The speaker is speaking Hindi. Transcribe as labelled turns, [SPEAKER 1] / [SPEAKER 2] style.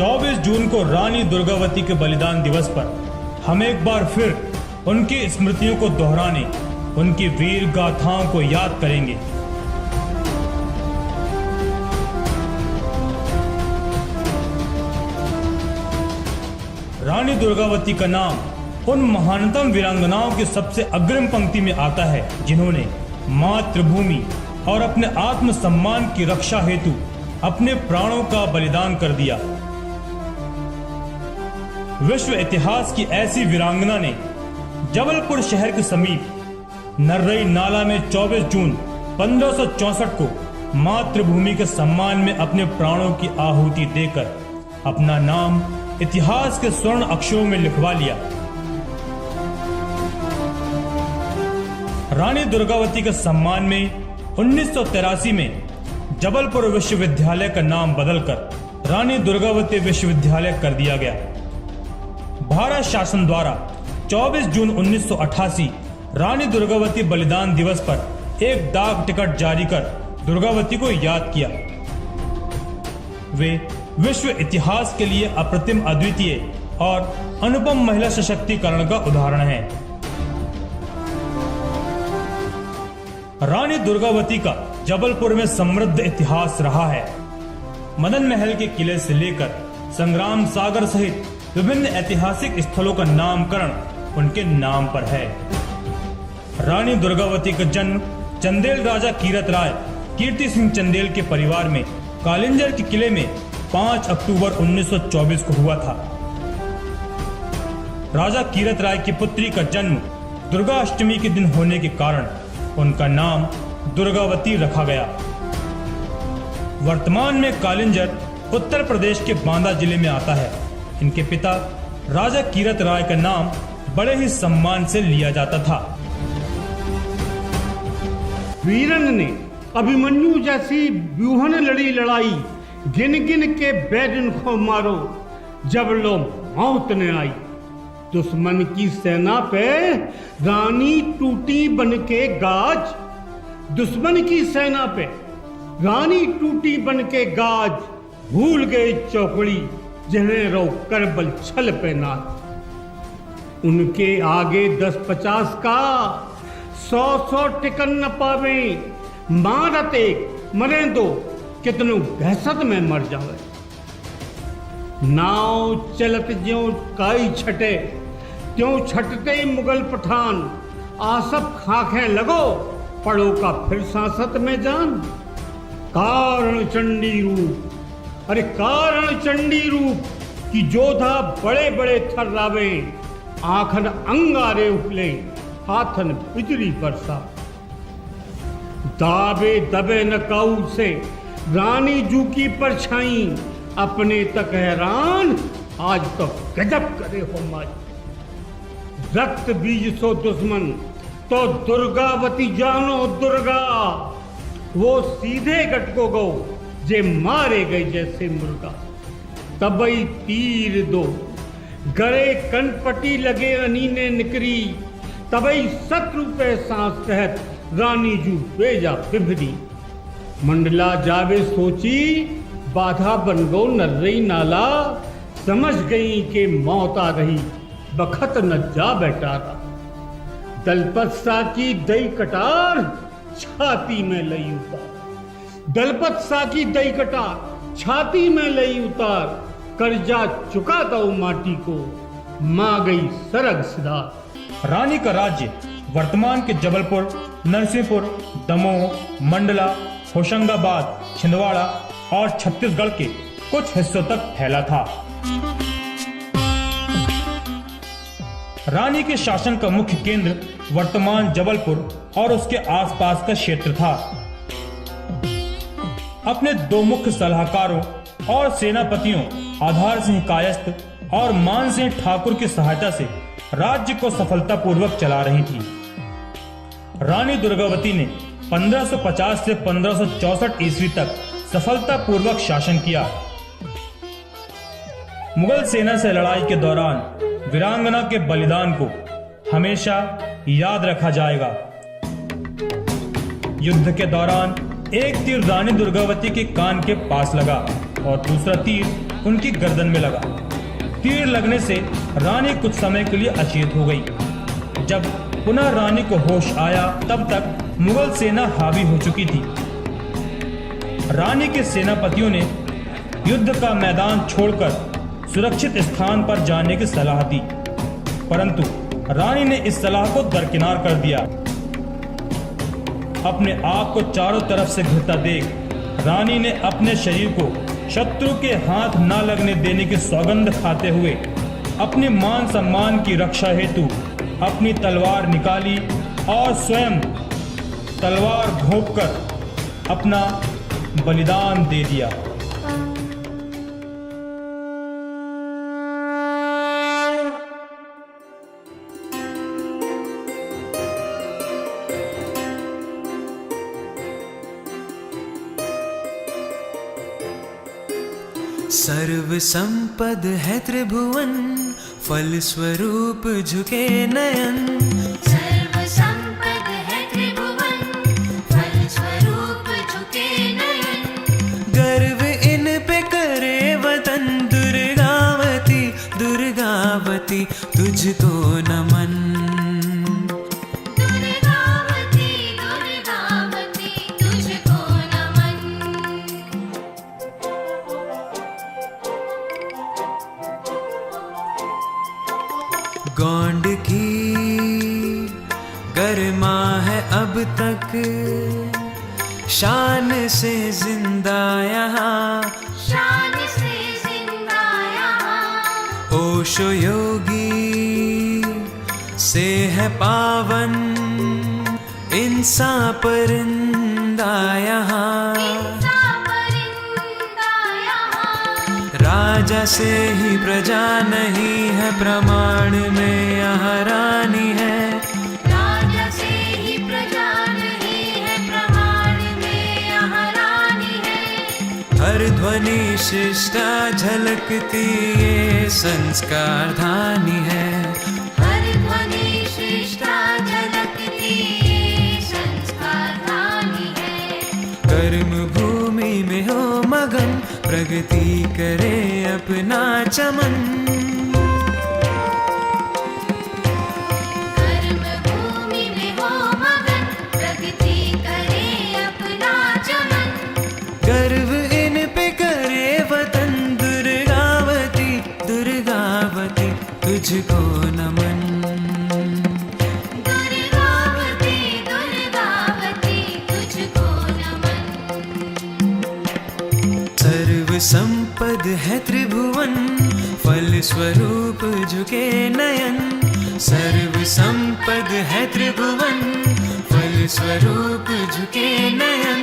[SPEAKER 1] 24 जून को रानी दुर्गावती के बलिदान दिवस पर हम एक बार फिर उनकी स्मृतियों को दोहराने, उनकी वीर गाथाओं को याद करेंगे। रानी दुर्गावती का नाम उन महानतम वीरांगनाओं की सबसे अग्रिम पंक्ति में आता है जिन्होंने मातृभूमि और अपने आत्म सम्मान की रक्षा हेतु अपने प्राणों का बलिदान कर दिया। विश्व इतिहास की ऐसी वीरांगना ने जबलपुर शहर के समीप नर्रई नाला में 24 जून 1564 को मातृभूमि के सम्मान में अपने प्राणों की आहुति देकर अपना नाम इतिहास के स्वर्ण अक्षरों में लिखवा लिया। रानी दुर्गावती के सम्मान में 1983 में जबलपुर विश्वविद्यालय का नाम बदलकर रानी दुर्गावती विश्वविद्यालय कर दिया गया। भारत शासन द्वारा 24 जून 1988 रानी दुर्गावती बलिदान दिवस पर एक डाक टिकट जारी कर दुर्गावती को याद किया। वे विश्व इतिहास के लिए अप्रतिम, अद्वितीय और अनुपम महिला सशक्तिकरण का उदाहरण है। रानी दुर्गावती का जबलपुर में समृद्ध इतिहास रहा है। मदन महल के किले से लेकर संग्राम सागर सहित विभिन्न ऐतिहासिक स्थलों का नामकरण उनके नाम पर है। रानी दुर्गावती का जन्म चंदेल राजा कीरत राय कीर्ति सिंह चंदेल के परिवार में कालिंजर के किले में 5 अक्टूबर 1924 को हुआ था। राजा कीरत राय की पुत्री का जन्म दुर्गा अष्टमी के दिन होने के कारण उनका नाम दुर्गावती रखा गया। वर्तमान में कालिंजर उत्तर प्रदेश के बांदा जिले में आता है। इनके पिता राजा कीरत राय का नाम बड़े ही सम्मान से लिया जाता था।
[SPEAKER 2] वीरन ने अभिमन्यु जैसी व्यूहन लड़ी लड़ाई, गिन गिन के बैरन को मारो, जब लो मौत ने आई। दुश्मन की सेना पे रानी टूटी बनके गाज, दुश्मन की सेना पे रानी टूटी बनके गाज, भूल गए चौकड़ी जिन्हें रो करबल छल पे नाच। उनके आगे 10-50 का 100 टिकन न पावे, मारत एक मरे दो कितनों दहशत में मर जावे। नाव चलत ज्यों काई छटे, त्यों छटते मुगल पठान, आसप खाखे लगो पड़ो का फिर सांसत में जान। कारण चंडी रूप, अरे कारण चंडी रूप कि जोधा बड़े बड़े थर्रावे, आखन अंगारे उफले, हाथन बिजली बरसा। दाबे दबे नकाऊ से रानी जू की परछाई, अपने तक हैरान आज तो गजब करे हो माई। रक्त बीज सो दुश्मन तो दुर्गावती जानो दुर्गा, वो सीधे गटको गो जे मारे गए जैसे मुर्गा। तबई तीर दो गरे कनपटी लगे अनीने निकरी, तबई शत्रु पे सांस तहत रानी जू बेजा बिभरी। मंडला जावे सोची बाधा बन गो नर्रई नाला, समझ गई कि मौत आ रही बखत न जा बैठारा। दलपत सा की दई कटार छाती में लई उतार, दलपत सा की दई कटार छाती में लई उतार। कर्जा चुका दो माटी को, मां गई सरग सिधार।
[SPEAKER 1] रानी का राज्य वर्तमान के जबलपुर, नरसिंहपुर, दमोह, मंडला, होशंगाबाद, छिंदवाड़ा और छत्तीसगढ़ के कुछ हिस्सों तक फैला था। रानी के शासन का मुख्य केंद्र वर्तमान जबलपुर और उसके आसपास का क्षेत्र था। अपने 2 मुख्य सलाहकारों और सेनापतियों आधार सिंह कायस्थ और मान सिंह ठाकुर की सहायता से राज्य को सफलतापूर्वक चला रही थी। रानी दुर्गावती ने 1550 से 1564 ईस्वी तक सफलतापूर्वक शासन किया। मुगल सेना से लड़ाई के दौरान वीरांगना के बलिदान को हमेशा याद रखा जाएगा। युद्ध के दौरान एक तीर रानी दुर्गावती के कान के पास लगा और दूसरा तीर उनकी गर्दन में लगा। तीर लगने से रानी कुछ समय के लिए अचेत हो गई। जब पुनः रानी को होश आया तब तक मुगल सेना हावी हो चुकी थी। रानी के सेनापतियों ने युद्ध का मैदान छोड़कर सुरक्षित स्थान पर जाने की सलाह दी, परंतु रानी ने इस सलाह को दरकिनार कर दिया। अपने आप को चारों तरफ से घिरता देख रानी ने अपने शरीर को शत्रु के हाथ न लगने देने की सौगंध खाते हुए अपने मान सम्मान की रक्षा हेतु अपनी तलवार निकाली और स्वयं तलवार घोंपकर अपना बलिदान दे दिया।
[SPEAKER 3] सर्व संपद है त्रिभुवन, फल स्वरूप झुके नयन।
[SPEAKER 4] सर्व संपद है त्रिभुवन, फल स्वरूप झुके नयन।
[SPEAKER 3] गर्व इन पे करे वतन, दुर्गावती दुर्गावती तुझको नमन।
[SPEAKER 4] दुर्गावती दुर्गावती तुझको नमन।
[SPEAKER 3] गौंड की गरिमा है अब तक, शान से जिंदा यहाँ।
[SPEAKER 4] शान से जिंदा यहाँ।
[SPEAKER 3] ओशो योगी से है पावन, इंसान परिंदा यहाँ।
[SPEAKER 4] इंसान परिंदा यहाँ।
[SPEAKER 3] राजा से ही प्रजा नहीं है, प्रमाण में यहाँ रानी है।
[SPEAKER 4] राजा से ही प्रजा नहीं है, प्रमाण में यहाँ रानी है।
[SPEAKER 3] हर ध्वनि शिष्टा झलकती ये संस्कार धानी है।
[SPEAKER 4] हर ध्वनि शिष्टा झलकती ये संस्कार धानी है।
[SPEAKER 3] कर्म भूमि में हो मगन, प्रगति करे अपना चमन।
[SPEAKER 4] कर्म भूमि में हो मगन, प्रगति करे अपना चमन।
[SPEAKER 3] गर्व इन पे करे वतन, दुर्गावती दुर्गावती तुझको नमन।
[SPEAKER 4] दुर्गावती दुर्गावती तुझको नमन।
[SPEAKER 3] सर्व संपद है त्रिभुवन, फल स्वरूप झुके नयन। सर्व संपद है त्रिभुवन, फल स्वरूप झुके नयन।